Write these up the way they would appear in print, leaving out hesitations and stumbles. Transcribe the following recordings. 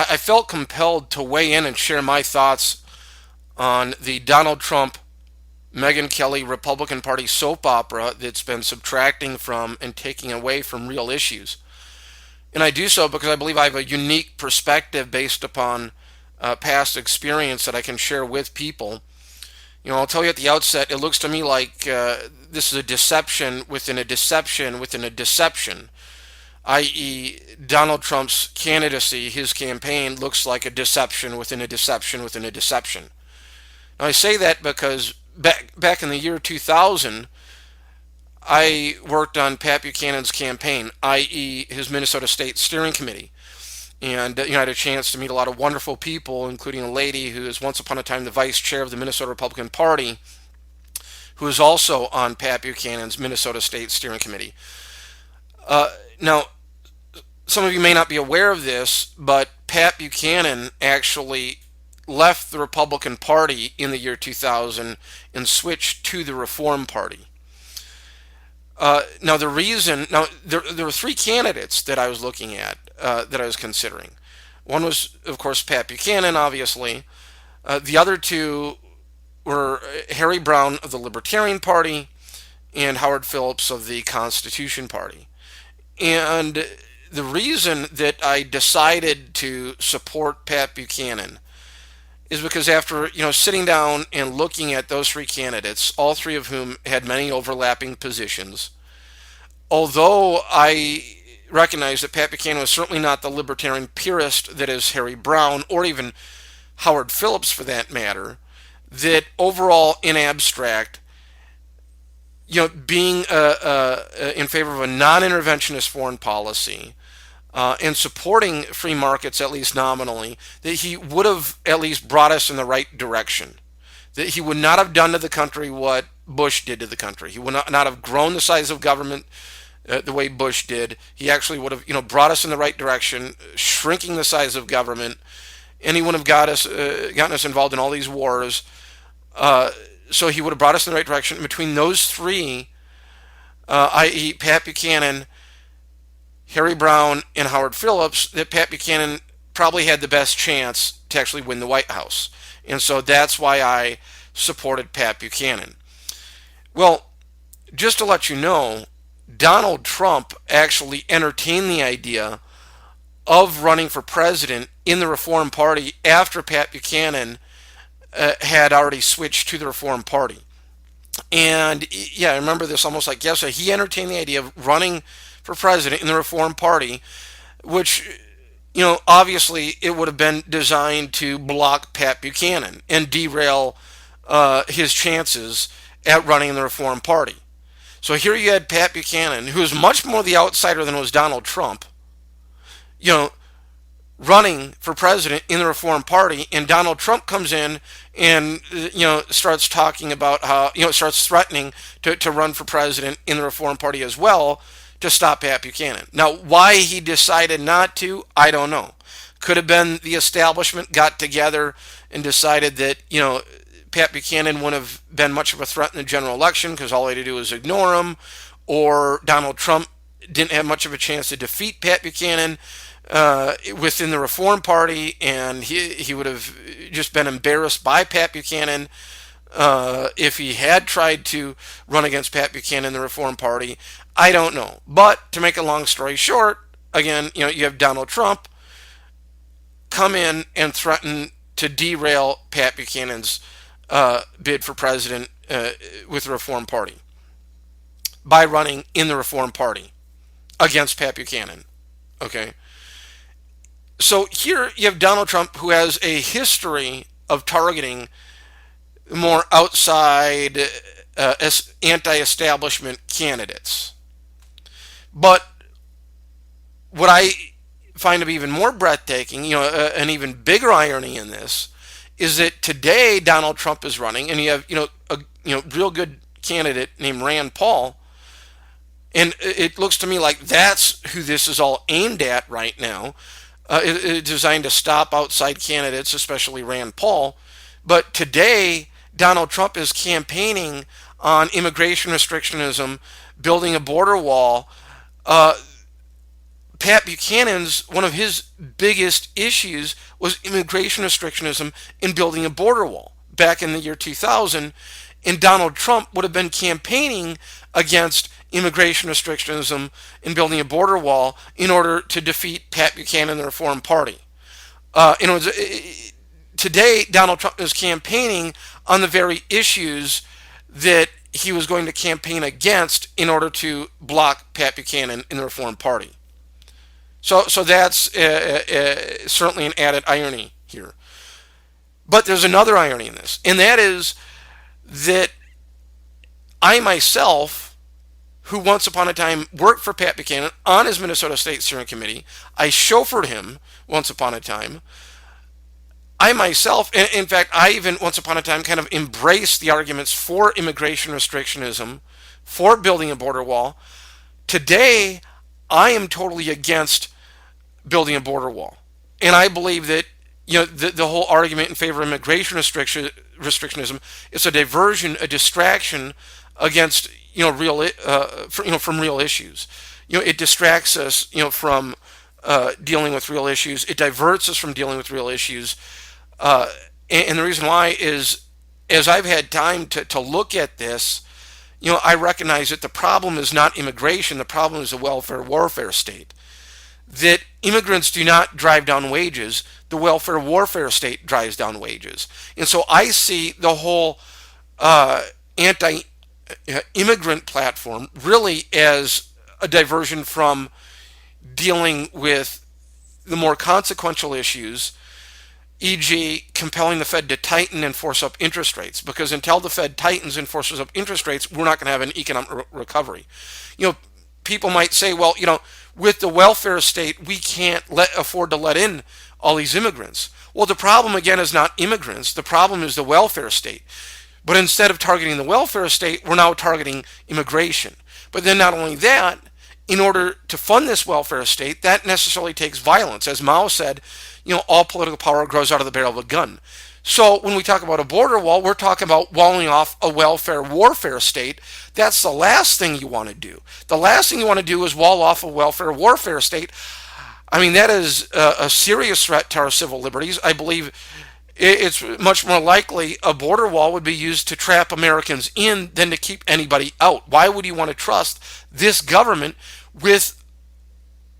I felt compelled to weigh in and share my thoughts on the Donald Trump, Megyn Kelly Republican Party soap opera that's been subtracting from and taking away from real issues. And I do so because I believe I have a unique perspective based upon past experience that I can share with people. I'll tell you at the outset, it looks to me like this is a deception within a deception within a deception, i.e., Donald Trump's candidacy, his campaign, looks like a deception within a deception within a deception. Now, I say that because back in the year 2000, I worked on Pat Buchanan's campaign, i.e., his Minnesota State Steering Committee. And I had a chance to meet a lot of wonderful people, including a lady who is once upon a time the vice chair of the Minnesota Republican Party, who is also on Pat Buchanan's Minnesota State Steering Committee. Now, some of you may not be aware of this, but Pat Buchanan actually left the Republican Party in the year 2000 and switched to the Reform Party. Now, there were three candidates that I was looking at, that I was considering. One was, of course, Pat Buchanan, obviously. The other two were Harry Brown of the Libertarian Party and Howard Phillips of the Constitution Party. And the reason that I decided to support Pat Buchanan is because after sitting down and looking at those three candidates, all three of whom had many overlapping positions, although I recognize that Pat Buchanan was certainly not the libertarian purist that is Harry Brown or even Howard Phillips for that matter, that overall in abstract, being in favor of a non-interventionist foreign policy, and supporting free markets, at least nominally, that he would have at least brought us in the right direction. That he would not have done to the country what Bush did to the country. He would not have grown the size of government the way Bush did. He actually would have, brought us in the right direction, shrinking the size of government, and he would have gotten us involved in all these wars. So he would have brought us in the right direction. Between those three, i.e., Pat Buchanan, Harry Brown, and Howard Phillips, that Pat Buchanan probably had the best chance to actually win the White House. And so that's why I supported Pat Buchanan. Well, just to let you know, Donald Trump actually entertained the idea of running for president in the Reform Party after Pat Buchanan had already switched to the Reform Party. And yeah, I remember this almost like yesterday. He entertained the idea of running for president in the Reform Party, which, obviously it would have been designed to block Pat Buchanan and derail his chances at running in the Reform Party. So here you had Pat Buchanan, who is much more the outsider than was Donald Trump, running for president in the Reform Party, and Donald Trump comes in and starts talking about how starts threatening to run for president in the Reform Party as well to stop Pat Buchanan. Now, why he decided not to, I don't know. Could have been the establishment got together and decided that Pat Buchanan wouldn't have been much of a threat in the general election because all he had to do was ignore him, or Donald Trump didn't have much of a chance to defeat Pat Buchanan within the Reform Party, and he would have just been embarrassed by Pat Buchanan if he had tried to run against Pat Buchanan in the Reform Party. I don't know. But to make a long story short, again, you have Donald Trump come in and threaten to derail Pat Buchanan's bid for president with the Reform Party by running in the Reform Party against Pat Buchanan. Okay? So here you have Donald Trump, who has a history of targeting more outside anti-establishment candidates. But what I find to be even more breathtaking, an even bigger irony in this, is that today Donald Trump is running, and you have a real good candidate named Rand Paul, and it looks to me like that's who this is all aimed at right now. It's designed to stop outside candidates, especially Rand Paul. But today Donald Trump is campaigning on immigration restrictionism, building a border wall, Pat Buchanan's, one of his biggest issues was immigration restrictionism in building a border wall back in the year 2000. And Donald Trump would have been campaigning against immigration restrictionism in building a border wall in order to defeat Pat Buchanan and the Reform Party. Today, Donald Trump is campaigning on the very issues that he was going to campaign against in order to block Pat Buchanan in the Reform Party. So that's certainly an added irony here. But there's another irony in this, and that is that I myself, who once upon a time worked for Pat Buchanan on his Minnesota State Steering Committee, I chauffeured him once upon a time. I myself, in fact, I even once upon a time kind of embraced the arguments for immigration restrictionism, for building a border wall. Today, I am totally against building a border wall. And I believe that the whole argument in favor of immigration restrictionism is a diversion, a distraction against from real issues. It distracts us from dealing with real issues. It diverts us from dealing with real issues. And the reason why is, as I've had time to look at this, I recognize that the problem is not immigration. The problem is the welfare warfare state. That immigrants do not drive down wages. The welfare warfare state drives down wages. And so I see the whole anti-immigrant platform really as a diversion from dealing with the more consequential issues, e.g., compelling the Fed to tighten and force up interest rates. Because until the Fed tightens and forces up interest rates, we're not going to have an economic recovery. People might say, well, with the welfare state, we can't afford to let in all these immigrants. Well, the problem, again, is not immigrants. The problem is the welfare state. But instead of targeting the welfare state, we're now targeting immigration. But then not only that, in order to fund this welfare state, that necessarily takes violence. As Mao said, all political power grows out of the barrel of a gun. So when we talk about a border wall, we're talking about walling off a welfare warfare state. That's the last thing you want to do. The last thing you want to do is wall off a welfare warfare state. I mean, that is a serious threat to our civil liberties. I believe it's much more likely a border wall would be used to trap Americans in than to keep anybody out. Why would you want to trust this government with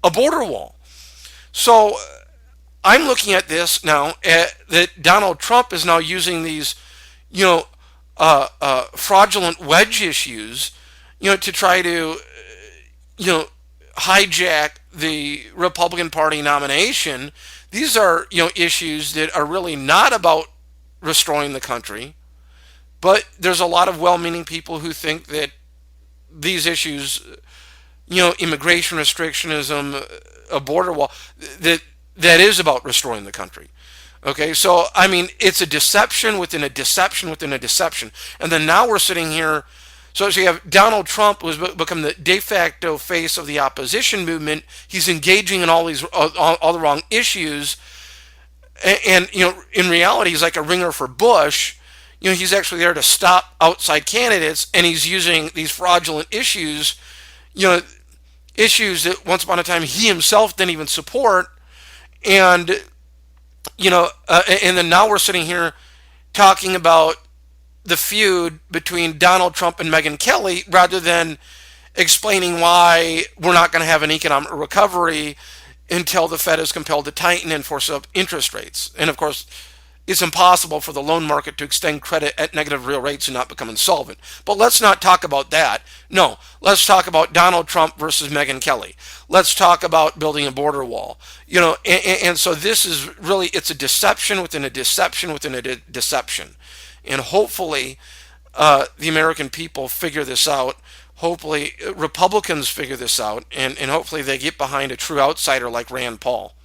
a border wall? So I'm looking at this now that Donald Trump is now using these, fraudulent wedge issues, to try to, hijack the Republican Party nomination. These are, issues that are really not about restoring the country, but there's a lot of well-meaning people who think that these issues, immigration restrictionism, a border wall, that is about restoring the country. Okay, so I mean, it's a deception within a deception within a deception. And then now we're sitting here, so you have Donald Trump, who's become the de facto face of the opposition movement. He's engaging in all these all the wrong issues, and in reality, he's like a ringer for Bush. He's actually there to stop outside candidates, and he's using these fraudulent issues, issues that once upon a time he himself didn't even support. And and then now we're sitting here talking about the feud between Donald Trump and Megyn Kelly rather than explaining why we're not going to have an economic recovery until the Fed is compelled to tighten and force up interest rates. And of course, it's impossible for the loan market to extend credit at negative real rates and not become insolvent. But let's not talk about that. No, let's talk about Donald Trump versus Megyn Kelly. Let's talk about building a border wall. And so this is really, it's a deception within a deception within a deception. And hopefully the American people figure this out. Hopefully Republicans figure this out. And hopefully they get behind a true outsider like Rand Paul.